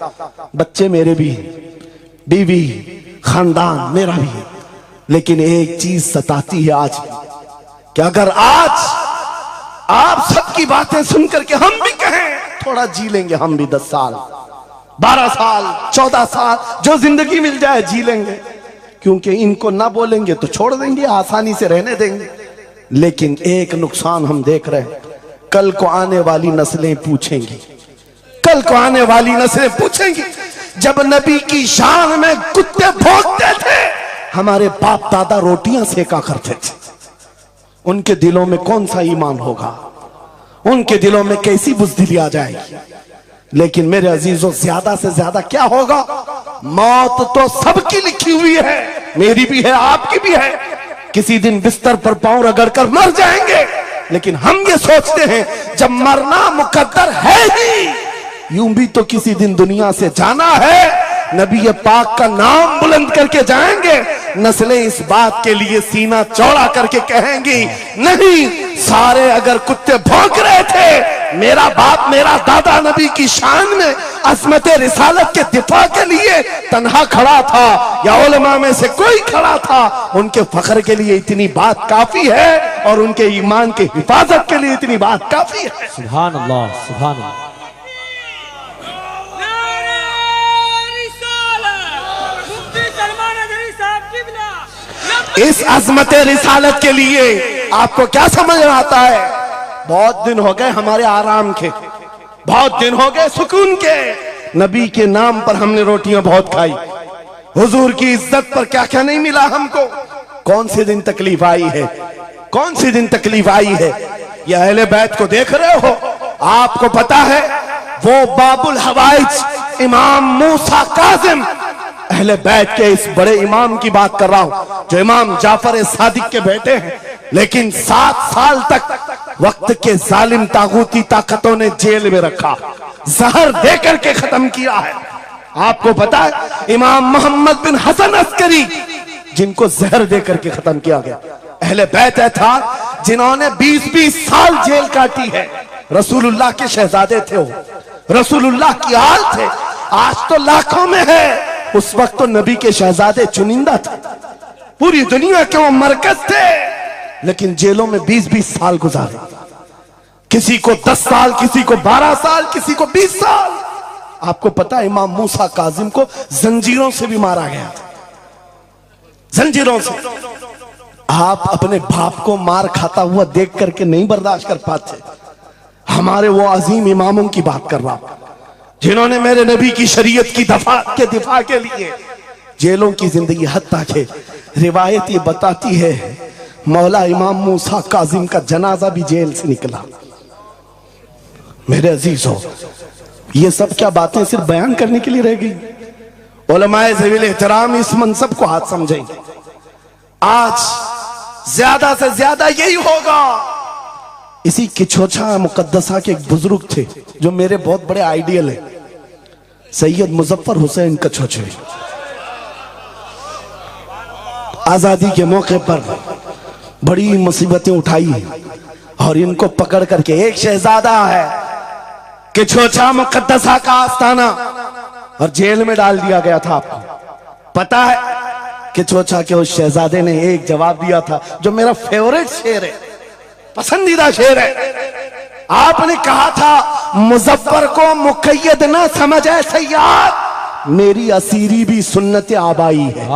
बच्चे मेरे भी हैं, बीवी खानदान मेरा भी है, लेकिन एक चीज सताती है आज कि अगर आज आप सबकी बातें सुन करके हम भी कहें थोड़ा जी लेंगे, हम भी 10 साल 12 साल 14 साल जो जिंदगी मिल जाए जी लेंगे, क्योंकि इनको ना बोलेंगे तो छोड़ देंगे, आसानी से रहने देंगे। लेकिन एक नुकसान हम देख रहे हैं, कल को आने वाली नस्लें पूछेंगी, कल को आने वाली नस्लें पूछेंगी, जब नबी की शान में कुत्ते भौंकते थे हमारे बाप दादा रोटियां सेका करते थे, उनके दिलों में कौन सा ईमान होगा, उनके दिलों में कैसी बुज़दिली आ जाएगी। लेकिन मेरे अजीजों, ज्यादा से ज्यादा क्या होगा, मौत तो सबकी लिखी हुई है, मेरी भी है, आपकी भी है, किसी दिन बिस्तर पर पांव रगड़ कर मर जाएंगे। लेकिन हम ये सोचते हैं जब मरना मुकद्दर है ही, यूं भी तो किसी दिन दुनिया से जाना है, नबी पाक का नाम बुलंद करके जाएंगे, नस्लें इस बात के लिए सीना चौड़ा करके कहेंगी, नहीं, सारे अगर कुत्ते भौंक रहे थे, मेरा बाप मेरा दादा नबी की शान में अज़मत रिसालत के दिफा के लिए तन्हा खड़ा था या उलमा में से कोई खड़ा था, उनके फख्र के लिए इतनी बात काफी है और उनके ईमान की हिफाजत के लिए इतनी बात काफी है। सुभान अल्लाह, सुभान अल्लाह। इस अज़मत रिसालत के लिए आपको क्या समझ में आता है, बहुत दिन हो गए हमारे आराम के, बहुत दिन हो गए सुकून के, नबी के नाम पर हमने रोटियां बहुत खाई, हुजूर की इज्जत पर क्या क्या नहीं मिला हमको, कौन से दिन तकलीफ आई है, कौन सी दिन तकलीफ आई है। ये अहले बैत को देख रहे हो, आपको पता है वो बाबुल हवाइज इमाम मूसा काजिम, अहले बैत के इस बड़े इमाम की बात कर रहा हूं जो इमाम जाफर सादिक के बेटे हैं, लेकिन 7 साल तक वक्त के जालिम तागूती ताकतों ने जेल में रखा, जहर देकर के खत्म किया है। आपको पता है इमाम मोहम्मद बिन हसन अस्करी, जिनको जहर देकर के खत्म किया गया, अहले बैत था जिन्होंने 20-20 साल जेल काटी है, रसूलुल्लाह के शहजादे थे वो, रसूलुल्लाह की आल थे, आज तो लाखों में है, उस वक्त तो नबी के शहजादे चुनिंदा थे, पूरी दुनिया के वो मरकज थे, लेकिन जेलों में 20-20 साल गुजारे, किसी को 10 साल, किसी को 12 साल, किसी को 20 साल। आपको पता है इमाम मूसा काजिम को जंजीरों से भी मारा गया था, जंजीरों से। आप अपने बाप को मार खाता हुआ देख करके नहीं बर्दाश्त कर पाते, हमारे वो अजीम इमामों की बात कर रहा हूं जिन्होंने मेरे नबी की शरीयत की दिफा के लिए जेलों की जिंदगी, हत्ता के रिवायत ये बताती है मौला इमाम मूसा काजिम का जनाजा भी जेल से निकला। मेरे अजीजों, ये सब क्या बातें सिर्फ बयान करने के लिए रह गई? उलमाए ज़वील एहतराम इस मनसब को हाथ समझेंगे, आज ज्यादा से ज्यादा यही होगा। इसी किछोछा मुकद्दसा के एक बुजुर्ग थे जो मेरे बहुत बड़े आइडियल है, सैयद मुजफ्फर हुसैन कछोछे। आजादी के मौके पर बड़ी मुसीबतें उठाई और इनको पकड़ करके, एक शहजादा है किछोछा मुकद्दसा का आस्थाना, और जेल में डाल दिया गया था। आपको पता है किछोछा के उस शहजादे ने एक जवाब दिया था जो मेरा फेवरेट शेर है, पसंदीदा शेर है। आपने कहा था मुजफ्फर को मुकय्यद ना समझे सैयद, मेरी असीरी भी सुन्नत आबाई है।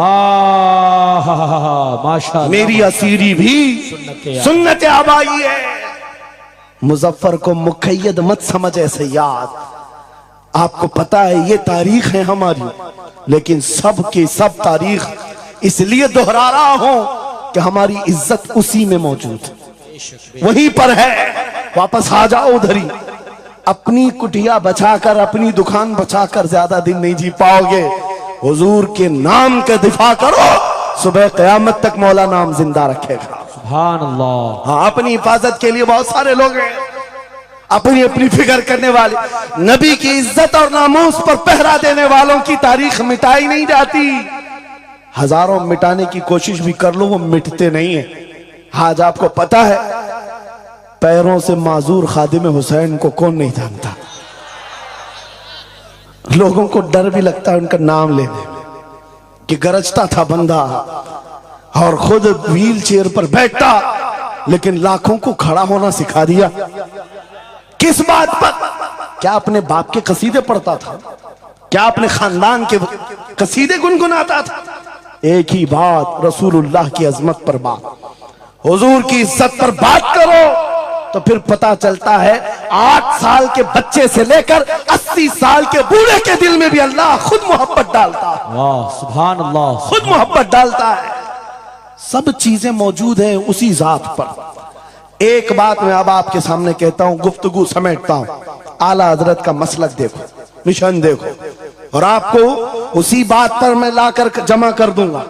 माशा मेरी असीरी भी सुन्नत आबाई है। मुजफ्फर को मुक़य्यद मत समझ ऐसे याद। आपको पता है ये तारीख है हमारी, लेकिन सब की सब तारीख इसलिए दोहरा रहा हूं कि हमारी इज्जत उसी में मौजूद है, वहीं पर है। वापस आ जाओ उधर ही। अपनी कुटिया बचाकर, अपनी दुकान बचाकर ज्यादा दिन नहीं जी पाओगे। हुजूर के नाम का दिफा करो, सुबह क़यामत तक मौला नाम जिंदा रखेगा। सुभान अल्लाह। हाँ, अपनी हिफाजत के लिए बहुत सारे लोग हैं, अपनी अपनी फिक्र करने वाले। नबी की इज्जत और नामूस पर पहरा देने वालों की तारीख मिटाई नहीं जाती। हजारों मिटाने की कोशिश भी कर लो, वो मिटते नहीं है। आज आपको पता है, पैरों से माजूर खादिम हुसैन को कौन नहीं जानता। लोगों को डर भी लगता है उनका नाम लेने में, कि गरजता था बंदा और खुद व्हील चेयर पर बैठता, लेकिन लाखों को खड़ा होना सिखा दिया। किस बात पर? क्या अपने बाप के कसीदे पढ़ता था? क्या अपने खानदान के कसीदे गुनगुनाता था? एक ही बात, रसूलुल्लाह की अजमत पर बात, हुजूर की इज्जत पर बात करो, तो फिर पता चलता है 8 साल के बच्चे से लेकर 80 साल के बूढ़े के दिल में भी अल्लाह खुद मोहब्बत डालता है। वाह सुभान अल्लाह। खुद मोहब्बत डालता है। सब चीजें मौजूद हैं उसी जात पर। एक बात मैं अब आपके सामने कहता हूं, गुफ्तगू समेटता हूं। आला हजरत का मसलक देखो, मिशन देखो, और आपको उसी बात पर मैं लाकर जमा कर दूंगा।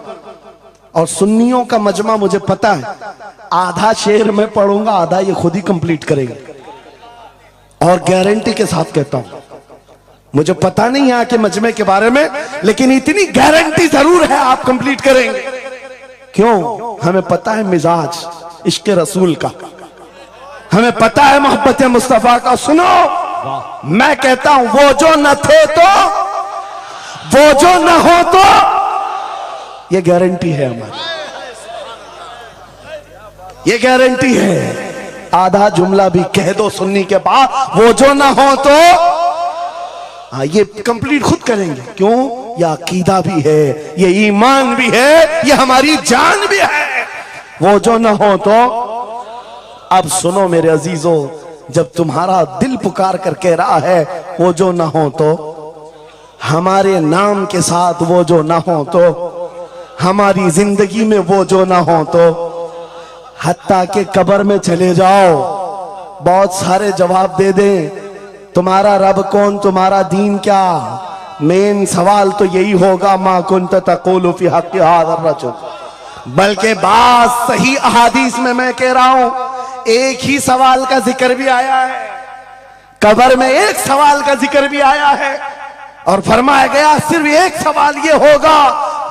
और सुन्नियों का मजमा मुझे पता है, आधा शेर मैं पढ़ूंगा, आधा ये खुद ही कंप्लीट करेंगे। और गारंटी के साथ कहता हूं, मुझे पता नहीं यहाँ के मजमे के बारे में, लेकिन इतनी गारंटी जरूर है आप कंप्लीट करेंगे। क्यों? हमें पता है मिजाज इश्क रसूल का, हमें पता है मोहब्बत मुस्तफा का। सुनो, मैं कहता हूं, वो जो न थे तो, वो जो न हो तो, ये गारंटी है हमारी, ये गारंटी है। आधा जुमला भी कह दो सुन्नी के बाद, वो जो ना हो तो। हाँ, ये कंप्लीट खुद करेंगे। क्यों? ये अकीदा भी है, ये ईमान भी है, ये हमारी जान भी है। वो जो ना हो तो। अब सुनो मेरे अजीजों, जब तुम्हारा दिल पुकार कर कह रहा है वो जो ना हो तो, हमारे नाम के साथ वो जो ना हो तो, हमारी जिंदगी में वो जो ना हो तो, हत्ता के कब्र में चले जाओ, बहुत सारे जवाब दे दें, तुम्हारा रब कौन, तुम्हारा दीन क्या। मेन सवाल तो यही होगा, मा कुन्त तक़ूलु फी हक़्क़ि हाज़ा रजुल। बल्कि बात सही अहादीस में मैं कह रहा हूं, एक ही सवाल का जिक्र भी आया है, कब्र में एक सवाल का जिक्र भी आया है, और फरमाया गया सिर्फ एक सवाल ये होगा,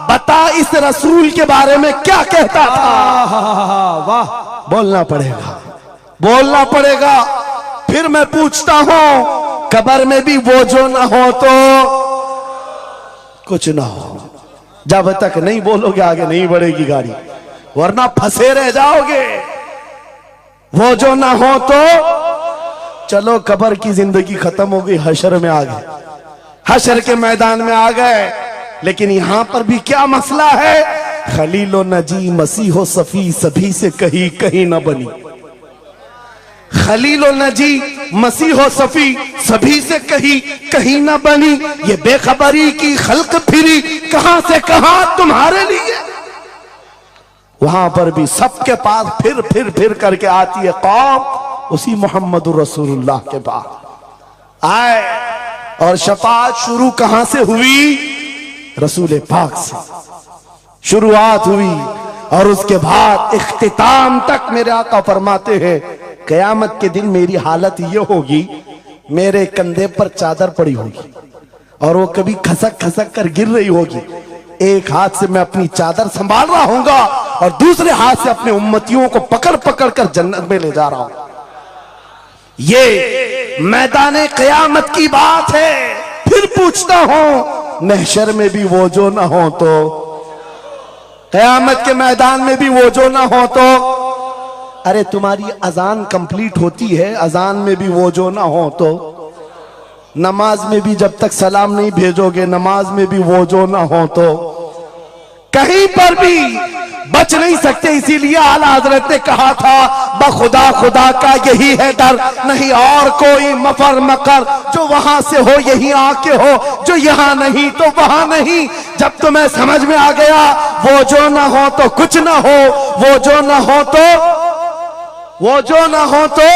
बता इस रसूल के बारे में क्या कहता था। वाह, बोलना पड़ेगा, बोलना पड़ेगा। फिर मैं पूछता हूं, कब्र में भी वो जो ना हो तो कुछ ना हो। जब तक नहीं बोलोगे आगे नहीं बढ़ेगी गाड़ी, वरना फंसे रह जाओगे। वो जो ना हो तो चलो, कब्र की जिंदगी खत्म हो गई, हशर में आ गए, हशर के मैदान में आ गए। लेकिन यहां पर भी क्या मसला है, खलीलो नजी मसीहो सफी सभी से कहीं कहीं न बनी। खलीलो नजी मसीहो सफी सभी से कहीं कहीं न बनी। ये बेखबरी की खल्क फिरी कहां से कहां तुम्हारे लिए। वहां पर भी सबके पास फिर करके आती है कौम उसी मोहम्मद रसूलुल्लाह के पास आए। और शफाअत शुरू कहां से हुई? रसूल पाक से शुरुआत हुई, और उसके बाद इख्तिताम तक मेरे आका फरमाते हैं, कयामत के दिन मेरी हालत ये होगी, मेरे कंधे पर चादर पड़ी होगी और वो कभी खसक खसक कर गिर रही होगी। एक हाथ से मैं अपनी चादर संभाल रहा हूंगा और दूसरे हाथ से अपने उम्मतियों को पकड़ पकड़ कर जन्नत में ले जा रहा हूं। ये मैदान कयामत की बात है। फिर पूछता हूं, महशर में भी वो जो ना हो तो, कयामत के मैदान में भी वो जो ना हो तो। अरे तुम्हारी अजान कंप्लीट होती है, अजान में भी वो जो ना हो तो। नमाज में भी जब तक सलाम नहीं भेजोगे, नमाज में भी वो जो ना हो तो कहीं पर भी बच नहीं सकते। इसीलिए आला हजरत ने कहा था, बखुदा खुदा का यही है डर, नहीं और कोई मफर मकर, जो वहां से हो यही आके हो, जो यहां नहीं तो वहां नहीं। जब तुम्हें समझ में आ गया वो जो ना हो तो कुछ ना हो, वो जो ना हो तो, वो जो ना हो तो,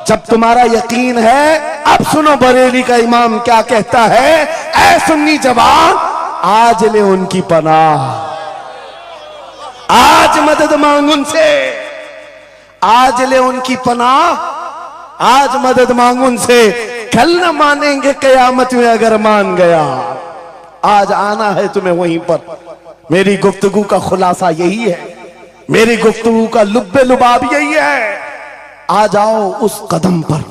जब तुम्हारा यकीन है, अब सुनो बरेली का इमाम क्या कहता है, ऐ सुन्नी जवान आज ले उनकी पनाह, आज मदद मांग उनसे, आज ले उनकी पनाह, आज मदद मांग उनसे, कल न मानेंगे कयामत में अगर मान गया। आज आना है तुम्हें वहीं पर। मेरी गुफ्तगू का खुलासा यही है, मेरी गुफ्तगू का लुब्बे लुबाब यही है। आ जाओ उस कदम पर।